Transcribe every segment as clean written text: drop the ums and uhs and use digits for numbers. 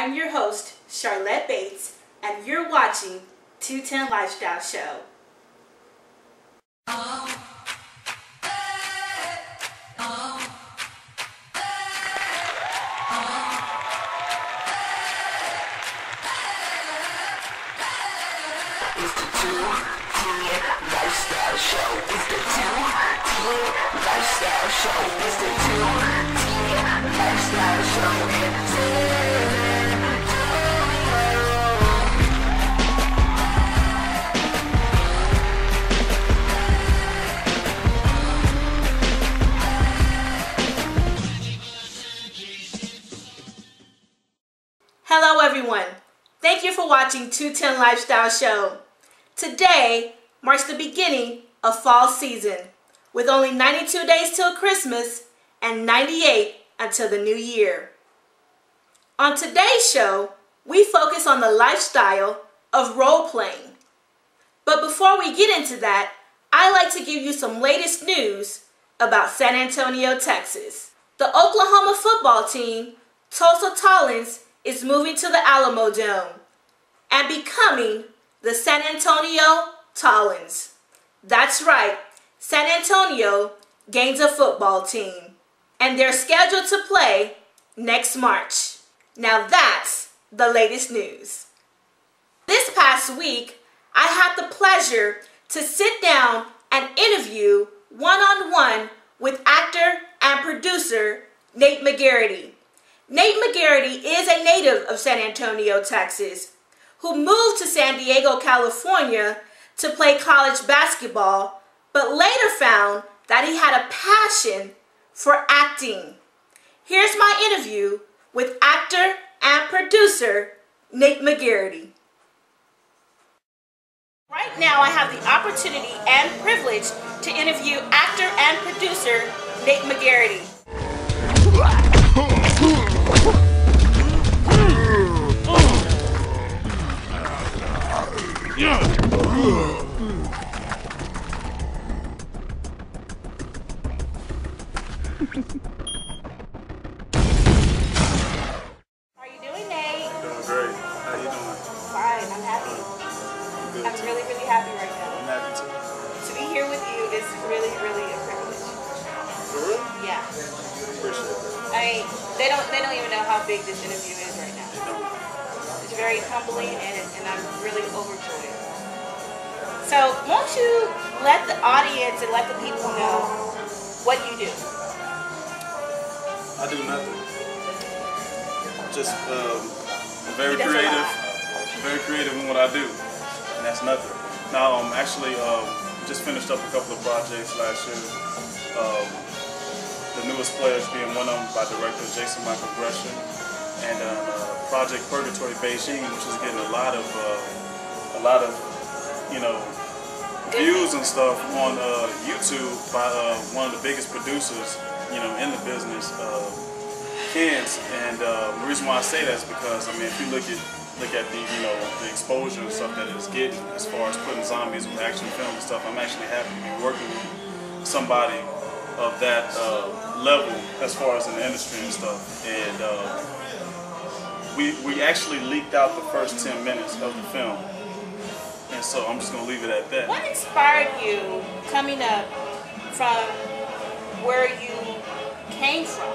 I'm your host, Sharlette Bates, and you're watching 210 Lifestyle Show. It's the 210 Lifestyle Show. It's the 210 Lifestyle Show. It's the 210 Lifestyle Show. Hello everyone. Thank you for watching 210 Lifestyle Show. Today marks the beginning of fall season, with only 92 days till Christmas and 98 until the new year. On today's show, we focus on the lifestyle of role-playing. But before we get into that, I'd like to give you some latest news about San Antonio, Texas. The Oklahoma football team, Tulsa Tallins, is moving to the Alamo Dome and becoming the San Antonio Tallins. That's right, San Antonio gains a football team, and they're scheduled to play next March. Now that's the latest news. This past week, I had the pleasure to sit down and interview one-on-one with actor and producer Nate McGarity. Nate McGarity is a native of San Antonio, Texas, who moved to San Diego, California to play college basketball, but later found that he had a passion for acting. Here's my interview with actor and producer Nate McGarity. Right now I have the opportunity and privilege to interview actor and producer Nate McGarity. How are you doing, Nate? Doing great. How you doing? Fine, I'm happy. Good. I'm really, really happy right now. I'm happy too. To be here with you is really, really a privilege. For real? Yeah. Appreciate it. I mean, they don't even know how big this interview is right now. They don't. It's very humbling, and I'm really overjoyed. So, won't you let the audience and let the people know what you do? I do nothing. Just very He does a creative. lot. Very creative in what I do, and that's nothing. Now, actually, just finished up a couple of projects last year. The newest players being one of them by director Jason Michael Gresham, and project PURGATORY Beijing, which is getting a lot of views and stuff on YouTube by one of the biggest producers, in the business, Ken's. And the reason why I say that is because, I mean, if you look at the the exposure and stuff that it's getting as far as putting zombies with action film and stuff, I'm actually happy to be working with somebody of that level as far as in the industry and stuff. And we actually leaked out the first 10 minutes of the film. And so I'm just going to leave it at that. What inspired you coming up from where you came from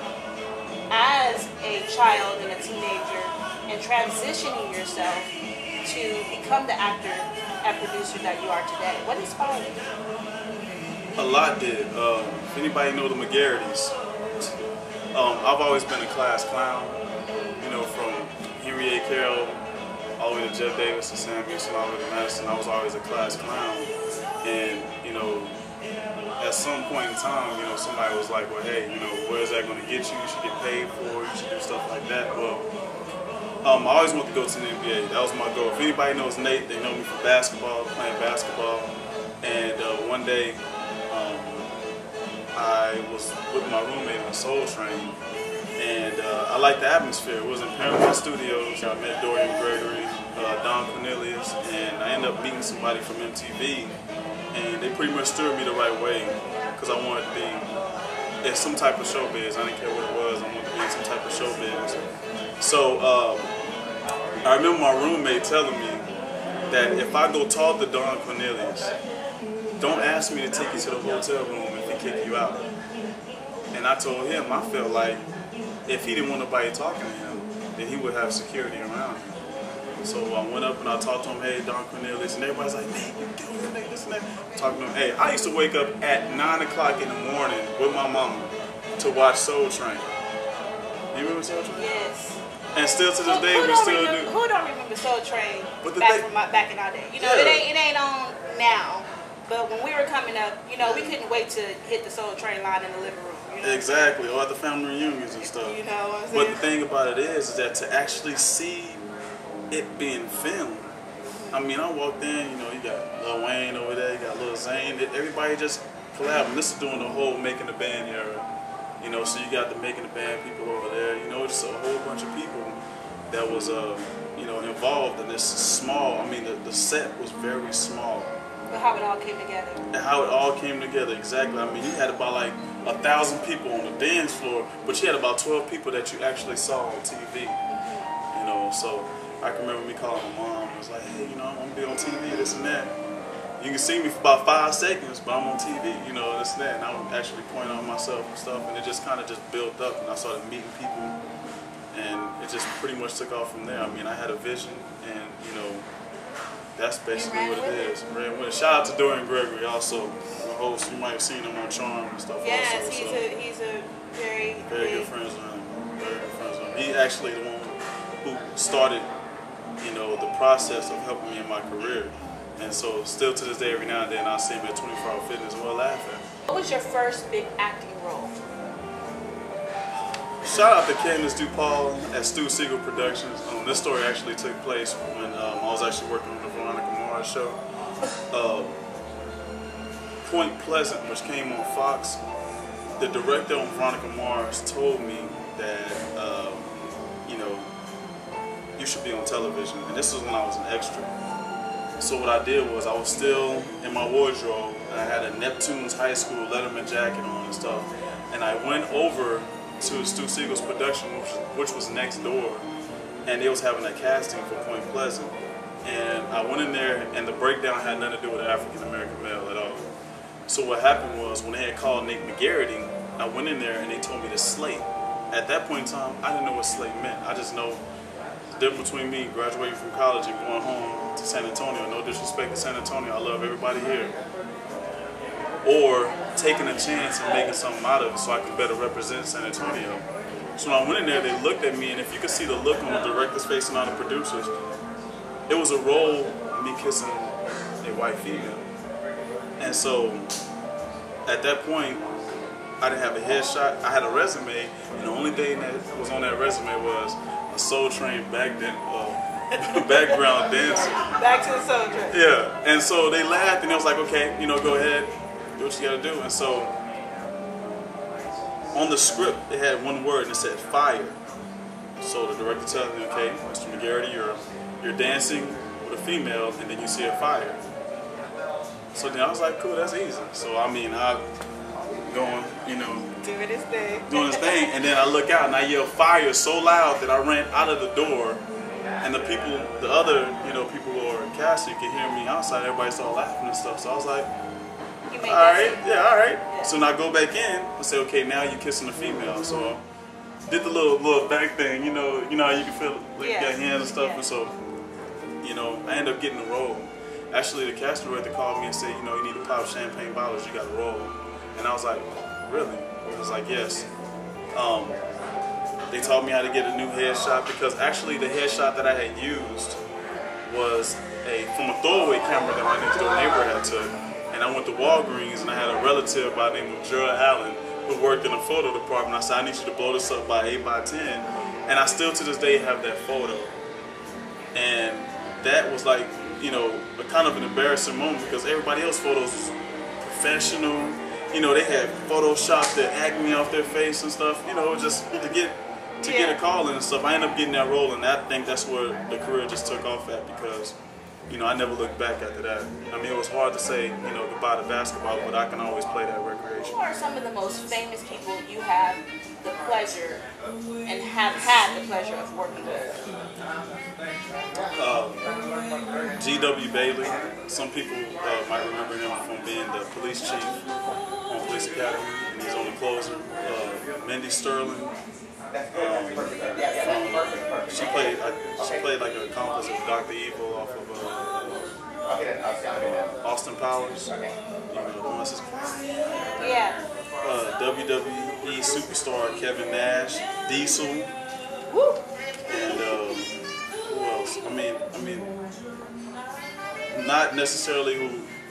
as a child and a teenager and transitioning yourself to become the actor and producer that you are today? What inspired you? A lot did. If anybody know the McGaritys, I've always been a class clown, from Henry A. Carroll all the way to Jeff Davis to Sam Houston, all the way to Madison. I was always a class clown. And, at some point in time, somebody was like, well, hey, where is that going to get you? You should get paid for it. You should do stuff like that. Well, I always wanted to go to the NBA. That was my goal. If anybody knows Nate, they know me for basketball, playing basketball. And one day, I was with my roommate on Soul Train, and I liked the atmosphere. It was in Paramount Studios. I met Dorian Gregory, Don Cornelius, and I ended up meeting somebody from MTV, and they pretty much steered me the right way because I wanted to be in some type of showbiz. I didn't care what it was. I wanted to be in some type of showbiz. So I remember my roommate telling me that if I go talk to Don Cornelius, don't ask me to take you to the hotel room if he kick you out. And I told him I felt like if he didn't want nobody talking to him, then he would have security around him. So I went up and I talked to him, hey, Don Cornelius, and everybody's like, Nate, you doing it, Nate, this and that. Talking to him, hey, I used to wake up at 9 o'clock in the morning with my mama to watch Soul Train. You remember Soul Train? Yes. And still to this day, we still do. Who don't remember Soul Train back in our day? You know, Yeah. it ain't on now. But when we were coming up, you know, we couldn't wait to hit the Soul Train line in the living room. You know Exactly, or at the family reunions and stuff. You know what I'm saying? But the thing about it is that to actually see it being filmed, I mean, I walked in, you know, you got Lil Wayne over there, you got Lil Zane, everybody just collabed. This is doing the whole Making the Band era, you know, so you got the Making the Band people over there, you know, just a whole bunch of people that was, you know, involved in this small, I mean, the set was very small. But how it all came together. And how it all came together, exactly. I mean, you had about like 1,000 people on the dance floor, but you had about 12 people that you actually saw on TV. You know, so I can remember me calling my mom. I was like, hey, you know, I'm gonna be on TV, this and that. You can see me for about 5 seconds, but I'm on TV, you know, this and that. And I would actually point on myself and stuff, and it just kind of just built up, and I started meeting people, and it just pretty much took off from there. I mean, I had a vision, and you know, that's basically what it is. Ran with it. Shout out to Dorian Gregory, also the host. You might have seen him on Charm and stuff. Yes, also, he's a very good friends with him. Very good friends with him. He actually the one who started, you know, the process of helping me in my career. And so still to this day, every now and then I see him at 24 Hour Fitness and we'll laugh at him. What was your first big acting role? Shout out to Candace DuPaul at Stu Siegel Productions. This story actually took place when I was actually working on the Veronica Mars show. Point Pleasant, which came on Fox, the director on Veronica Mars told me that, you know, you should be on television. And this was when I was an extra. So what I did was I was still in my wardrobe, and I had a Neptune's High School Letterman jacket on and stuff. And I went over to Stu Siegel's production, which was next door, and they was having a casting for Point Pleasant. And I went in there, and the breakdown had nothing to do with an African-American male at all. So what happened was, when they had called Nate McGarity, I went in there and they told me to slate. At that point in time, I didn't know what slate meant. I just know the difference between me graduating from college and going home to San Antonio. No disrespect to San Antonio, I love everybody here. Or taking a chance and making something out of it so I can better represent San Antonio. So when I went in there, they looked at me, and if you could see the look on the director's face and on the producers, it was a role of me kissing a white female. And so at that point, I didn't have a headshot. I had a resume, and the only thing that was on that resume was a Soul Train background dancer. Back to the Soul Train. Yeah, and so they laughed, and they was like, okay, you know, go ahead. Do what you gotta do. And so on the script it had one word and it said fire. So the director tells me, okay, Mr. McGarity, you're dancing with a female and then you see a fire. So then I was like, cool, that's easy. So I mean, I going, you know, doing his thing, and then I look out and I yell fire so loud that I ran out of the door, and the other, you know, people who were casting could hear me outside. Everybody started laughing and stuff. So I was like, all right. Yeah. So now I go back in and say, okay, now you're kissing a female. So did the little back thing, you know how you can feel like you got hands and stuff. And so, you know, I ended up getting the role. Actually, the casting director called me and said, you know, you need to pop champagne bottles, you got a role. And I was like, really? I was like, yes. They taught me how to get a new headshot, because actually the headshot that I had used was from a throwaway camera that my next door neighbor had took. And I went to Walgreens and I had a relative by the name of Gerald Allen who worked in the photo department. I said, I need you to blow this up by 8 by 10. And I still to this day have that photo. And that was like, you know, a kind of an embarrassing moment, because everybody else's photos was professional. You know, they had photoshopped the acne off their face and stuff, you know, just to get a call in and stuff. I ended up getting that role, and I think that's where the career just took off at, because you know, I never looked back after that. I mean, it was hard to say, you know, goodbye to basketball, but I can always play that recreation. Who are some of the most famous people you have the pleasure and have had the pleasure of working with? G.W. Bailey. Some people might remember him from being the police chief on Police Academy, and he's on the closer. Mindy Sterling. She played like an accomplice of Dr. Evil off of Austin Powers. You know, the one that's Yeah. WWE superstar Kevin Nash, Diesel. Woo. And who else? I mean, not necessarily who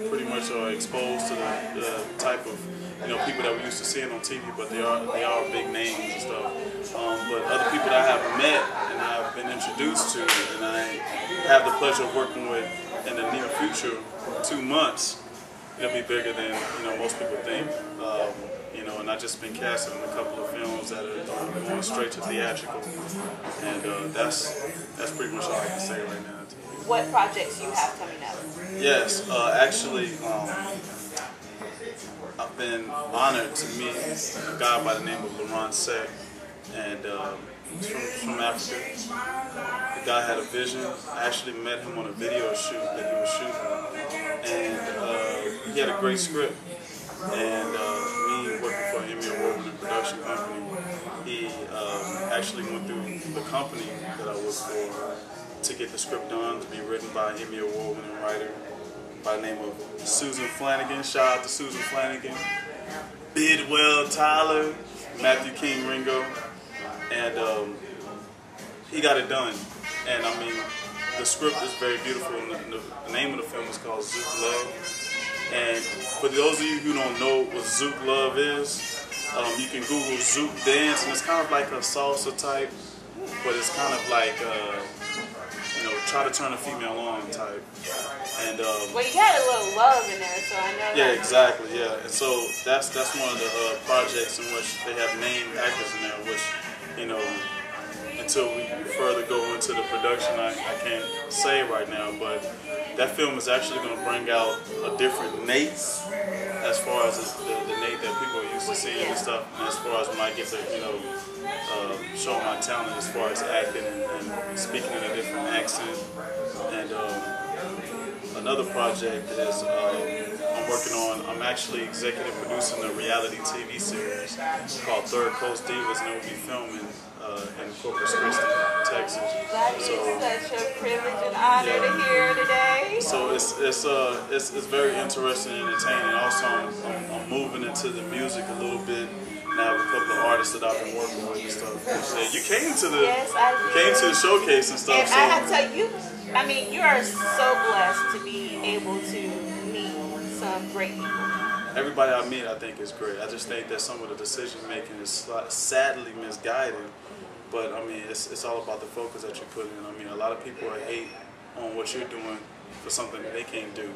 pretty much are exposed to the type of, you know, people that we used to seeing on TV, but they are big names and stuff. But other people that I have met and I've been introduced to, and I have the pleasure of working with in the near future, 2 months, it'll be bigger than, you know, most people think. You know, and I've just been casted in a couple of films that are going straight to theatrical, and that's pretty much all I can say right now. What projects you have coming up? Yes, actually, I've been honored to meet a guy by the name of Laurent Sec, and he's from Africa. The guy had a vision. I actually met him on a video shoot that he was shooting, and he had a great script. And me working for Emmy Award-winning production company, he actually went through the company that I work for to get the script done, to be written by an Emmy Award-winning writer by the name of Susan Flanagan. Shout out to Susan Flanagan, Bidwell Tyler, Matthew King Ringo, and he got it done. And I mean, the script is very beautiful, and the name of the film is called Zouk Love. And for those of you who don't know what Zouk Love is, you can Google Zouk dance, and it's kind of like a salsa type, but it's kind of like, you know, try to turn a female on type. And well, you had a little love in there, so I know. Yeah, exactly. Yeah, and so that's one of the projects in which they have named actors in there, which, you know, until we further go into the production, I can't say right now, but that film is actually going to bring out a different Nate, as far as the Nate that people are used to seeing and stuff, and as far as when I get to, you know, show my talent as far as acting and speaking in a different accent. And another project is I'm working on, I'm actually executive producing a reality TV series called Third Coast Divas, and it will be filming in Corpus Christi, Texas. That is such a privilege and honor to hear today. So it's very interesting and entertaining. Also, I'm moving into the music a little bit. And I have a couple of artists that I've been working with and stuff. You came to the showcase and stuff. And I have to tell you, I mean, you are so blessed to be able to meet some great people. Everybody I meet, I think, is great. I just think that some of the decision making is sadly misguided. But I mean, it's all about the focus that you put in. I mean, a lot of people hate on what you're doing for something that they can't do.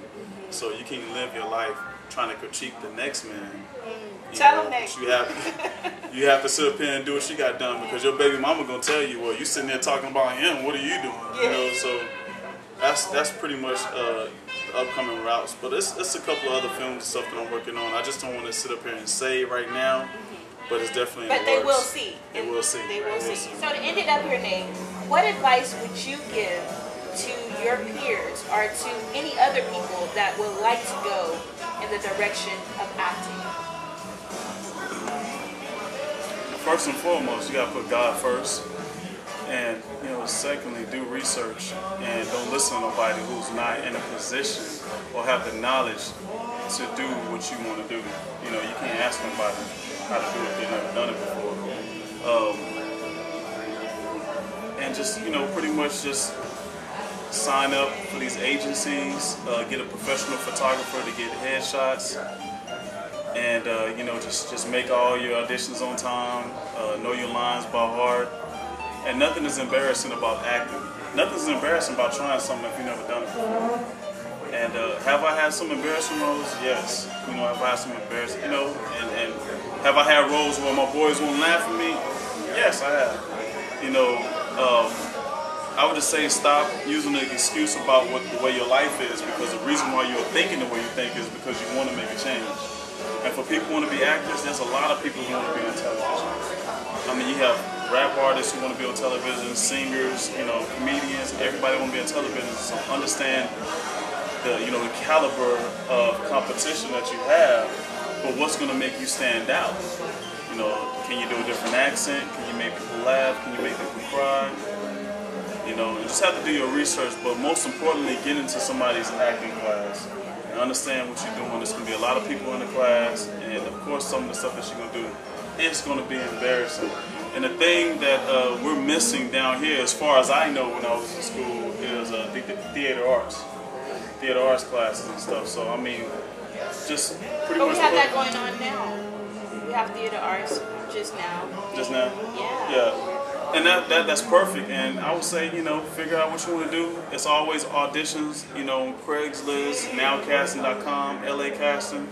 So you can live your life trying to critique the next man. Tell them, Nate. You have to sit up here and do what she got done, because your baby mama gonna tell you, well, you sitting there talking about him. What are you doing? Yeah. You know, so that's pretty much the upcoming routes. But it's a couple of other films and stuff that I'm working on. I just don't want to sit up here and say right now. But it's definitely in the works. But they will see. They will see. They will see. So to end it up here, Nate, what advice would you give to your peers or to any other people that would like to go in the direction of acting? First and foremost, you gotta put God first, and you know, secondly, do research and don't listen to nobody who's not in a position or have the knowledge to do what you want to do. You know, you can't ask nobody how to do it if they've never done it before. And just, you know, pretty much just sign up for these agencies, get a professional photographer to get headshots, and you know, just make all your auditions on time, know your lines by heart, and nothing is embarrassing about acting. Nothing's embarrassing about trying something if you've never done it before. And have I had some embarrassing roles? Yes. You know, have I had some embarrassing, you know, and have I had roles where my boys won't laugh at me? Yes, I have. You know, I would just say stop using the excuse about the way your life is, because the reason why you're thinking the way you think is because you want to make a change. And for people who want to be actors, there's a lot of people who want to be on television. I mean, you have rap artists who want to be on television, singers, you know, comedians, everybody want to be on television. So understand the, you know, the caliber of competition that you have, but what's going to make you stand out? You know, can you do a different accent? Can you make people laugh? Can you make people cry? You know, you just have to do your research, but most importantly, get into somebody's acting class and understand what you're doing. There's going to be a lot of people in the class, and of course some of the stuff that you're going to do is going to be embarrassing. And the thing that we're missing down here, as far as I know when I was in school, is theater arts classes and stuff. So I mean, just pretty much. But we have that going on now. We have theater arts just now. Just now? Yeah. Yeah. And that's perfect. And I would say, you know, figure out what you want to do. It's always auditions, you know, Craigslist, nowcasting.com, LA Casting.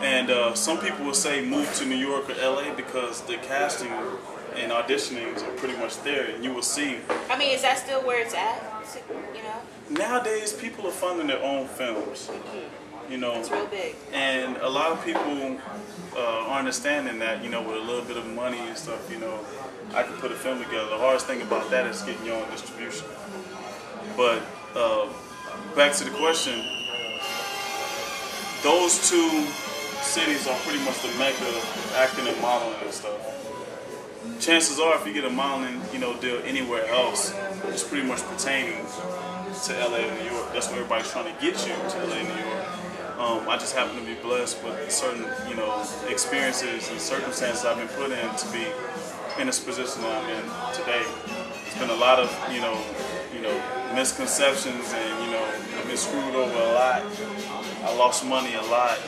And some people will say move to New York or LA because the casting and auditionings are pretty much there, and you will see. I mean, is that still where it's at? You know? Nowadays, people are funding their own films. You know, it's real big. And a lot of people are understanding that, you know, with a little bit of money and stuff, you know, I can put a film together. The hardest thing about that is getting your own distribution. But back to the question, those two cities are pretty much the mecca of acting and modeling and stuff. Chances are, if you get a modeling, you know, deal anywhere else, it's pretty much pertaining to LA and New York. That's where everybody's trying to get you to LA and New York. I just happen to be blessed with certain, you know, experiences and circumstances I've been put in to be in this position that I'm in today. There's been a lot of, you know, misconceptions, and, you know, I've been screwed over a lot. I lost money a lot,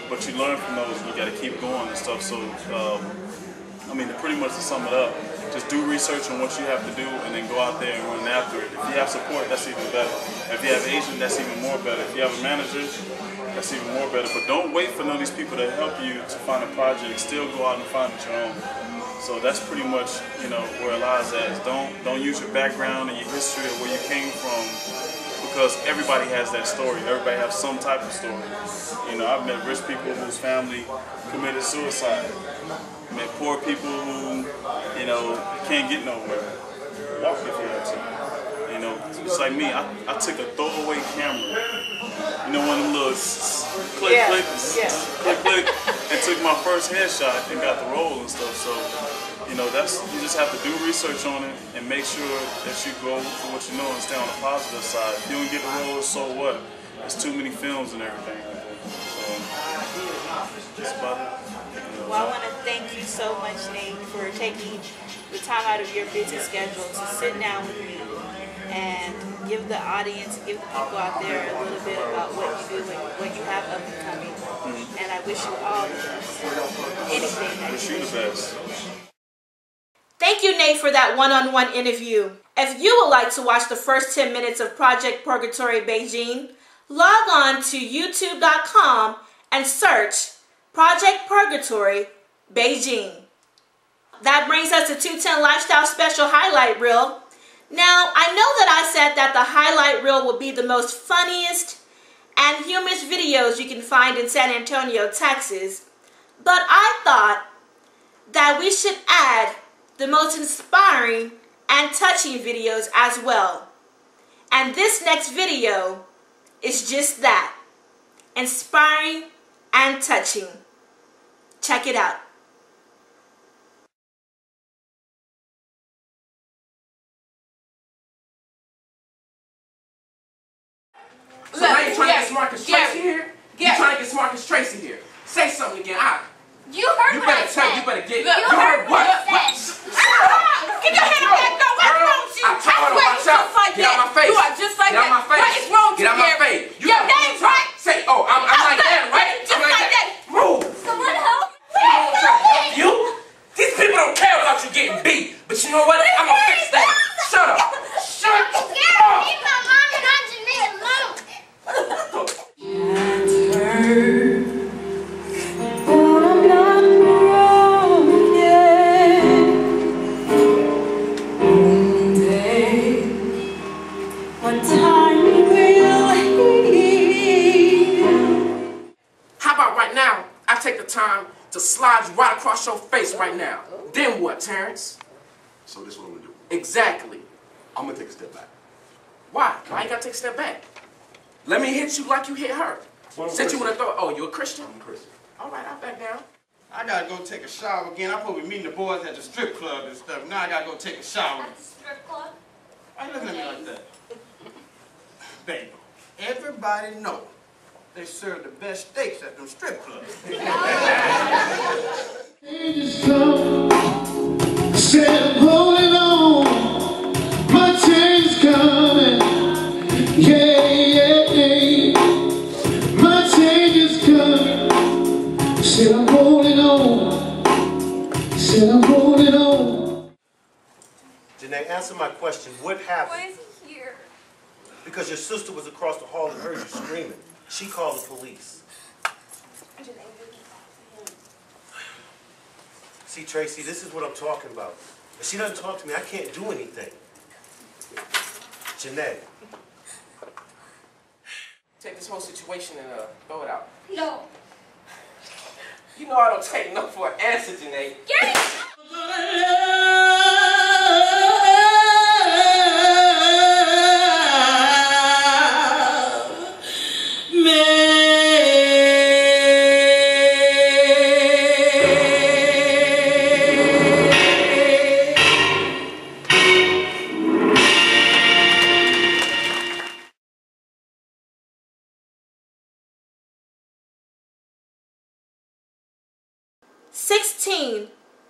but you learn from those, and you got to keep going and stuff. So, I mean, pretty much to sum it up, just do research on what you have to do, and then go out there and run after it. If you have support, that's even better. If you have an agent, that's even more better. If you have a manager, that's even more better. But don't wait for none of these people to help you to find a project. Still go out and find it your own. So that's pretty much, you know, where it lies at. Don't use your background and your history or where you came from, because everybody has that story. Everybody has some type of story. You know, I've met rich people whose family committed suicide. Met poor people who, you know, can't get nowhere. Walk if you have to. You know, just like me, I took a throwaway camera. You know, one of them little click, and took my first headshot and got the role and stuff. So, you know, you just have to do research on it and make sure that you go for what you know and stay on the positive side. If you don't get the role, so what? There's too many films and everything. So, that's about it. Well, I want to thank you so much, Nate, for taking the time out of your busy schedule to sit down with me and give the audience, give the people out there a little bit about what you do and what you have up and coming. And I wish you all the best. Anything that wish you the best. Thank you, Nate, for that one-on-one interview. If you would like to watch the first 10 minutes of Project Purgatory Beijing, log on to youtube.com and search Project Purgatory Beijing. That brings us to 210 Lifestyle Special Highlight Reel. Now, I know that I said that the highlight reel will be the most funniest and humorous videos you can find in San Antonio, Texas, but I thought that we should add the most inspiring and touching videos as well. And this next video is just that, inspiring and touching. Check it out. So now you're trying to get Marcus Tracy here? You're trying to get Marcus Tracy here. Say something again. You heard you what I better said. You better get. You heard what I said. Get your hand on that door. What's wrong with you? I swear you just like that. Get out my face. You are just like that. Get out my face. What is wrong with you? Get out my face. Your name's right. Say, oh, I'm like that, right? Just like that. Move. Someone help. You? These people don't care about you getting beat. But you know what? I'm gonna fix that. Shut up. Shut up. Leave my mom and Aunt Janelle alone. right now. Then what, Terrence? So this is what I'm gonna do. Exactly. I'm gonna take a step back. Why? Why you gotta take a step back? Let me hit you like you hit her. Well, Since you would have thought, oh, you a Christian? I'm a Christian. All right, I'll back down. I gotta go take a shower again. I'm supposed to be meeting the boys at the strip club and stuff. Now I gotta go take a shower. At the strip club? Why you looking at me like that? Baby, everybody know they serve the best steaks at them strip clubs. Said I'm holding on, my change is coming, yeah, my change is coming. Said I'm holding on, said I'm holding on. Janae, answer my question. What happened? Why is he here? Because your sister was across the hall and heard you screaming. She called the police. See, Tracy, this is what I'm talking about. If she doesn't talk to me, I can't do anything. Janae. Take this whole situation and throw it out. No. You know I don't take no for an answer, Janae. Get it!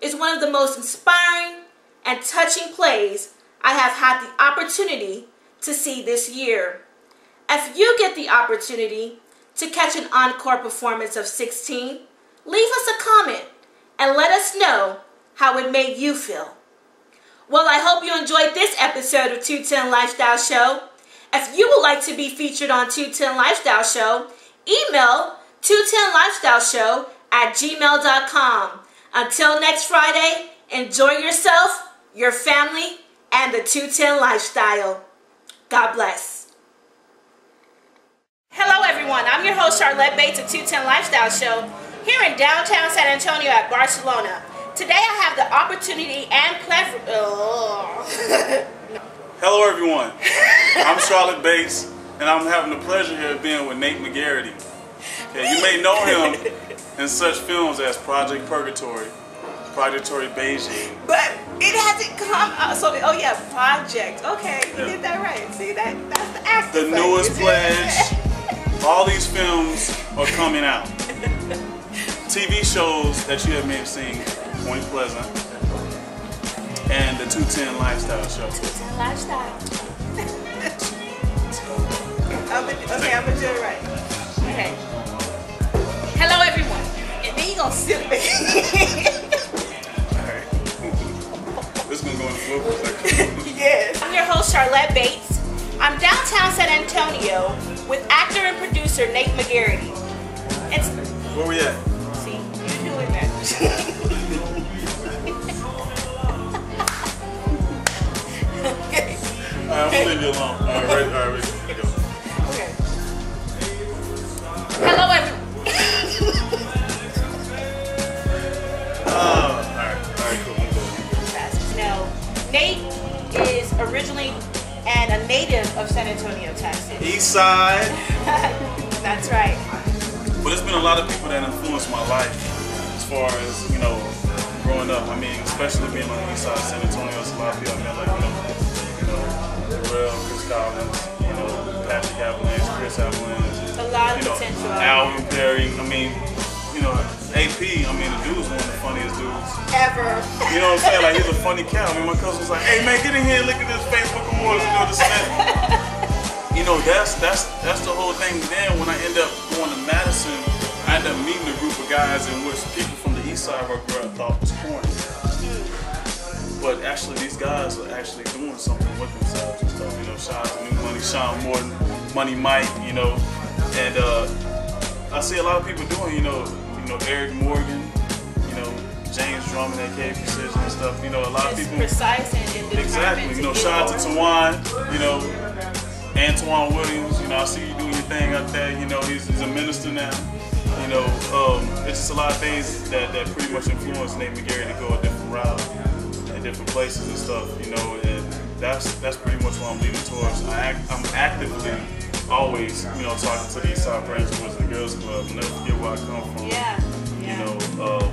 is one of the most inspiring and touching plays I have had the opportunity to see this year. If you get the opportunity to catch an encore performance of 16, leave us a comment and let us know how it made you feel. Well, I hope you enjoyed this episode of 210 Lifestyle Show. If you would like to be featured on 210 Lifestyle Show, email 210lifestyleshow@gmail.com. Until next Friday, enjoy yourself, your family, and the 210 lifestyle. God bless. Hello everyone, I'm your host Sharlette Bates of 210 Lifestyle Show here in downtown San Antonio at Barcelona. Today I have the opportunity and pleasure... Hello everyone, I'm Sharlette Bates and I'm having the pleasure here of being with Nate McGarity. Okay, you may know him in such films as Project PURGATOry Beijing. But it hasn't come out, so, oh yeah, Project. Okay, you did that right. See, that's the actor. The newest Pledge. All these films are coming out. TV shows that you may have seen, Point Pleasant, and the 210 Lifestyle Show. 210 Lifestyle. I'm gonna do it right. Okay. Hello everyone. And then you gonna sit me. Alright. This is gonna go in the book. Yes. I'm your host Sharlette Bates. I'm downtown San Antonio with actor and producer Nate McGarity. Where we at? See, you doing that. Okay. Alright, I'm gonna leave you alone. Alright, ready? Alright, ready. Go. Okay. Hello everyone. Alright, cool. Now, Nate is originally and a native of San Antonio, Texas. East Side. That's right. But there's been a lot of people that influenced my life as far as, you know, growing up. I mean, especially being on the East Side of San Antonio, there's a lot of people I met, like, Darrell, Chris Collins, Patrick Avalanche, Chris Avalanche. A lot of potential. Alvin Perry. I mean, AP, I mean, the dude's one of the funniest dudes ever. You know what I'm saying? Like, he's a funny cat. I mean, my cousin was like, hey man, get in here and look at this Facebook Awards and this and that. That's the whole thing. Then when I end up going to Madison, I end up meeting a group of guys in which people from the East Side where I grew up thought was corny. But actually, these guys are actually doing something with themselves and stuff. Shout out to New Money, Sean Morton, Money Mike, and I see a lot of people doing, Eric Morgan, James Drummond, aka Precision and stuff. A lot of people. Precise and determined. Exactly. Shout out to Tawan, Antoine Williams. I see you doing your thing out there. He's a minister now. You know, it's just a lot of things that pretty much influenced Nate McGarity to go a different route and different places and stuff. You know, and that's pretty much what I'm leaning towards. I'm actively always, you know, talking to these top brands boys in the girls club. I'll never forget where I come from. Yeah. You know,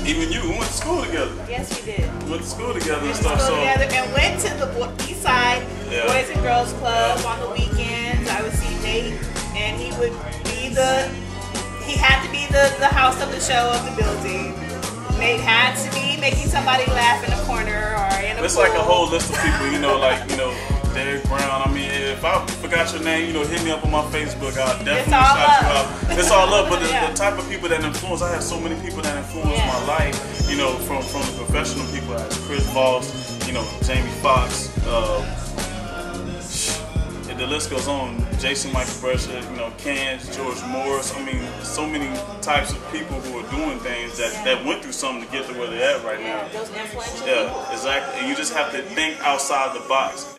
even you, we went to school together. Yes, we did. We went to school together and We stuff. So together and went to the East Side Boys and Girls Club on the weekends. I would see Nate, and he would be he had to be the house of the show of the building. Nate had to be making somebody laugh in a corner or in a it's pool. like a whole list of people, you know, like, you know, Derek Brown. I mean, if I forgot your name, you know, hit me up on my Facebook. I'll definitely shout you out. It's all up, but the type of people that influence, I have so many people that influence my life, you know, from the professional people as Chris Voss, you know, Jamie Foxx, the list goes on. Jason Michael Brescia, you know, Cans, George Morris. I mean, so many types of people who are doing things that went through something to get to where they're at right now. Those influential people. Exactly. And you just have to think outside the box.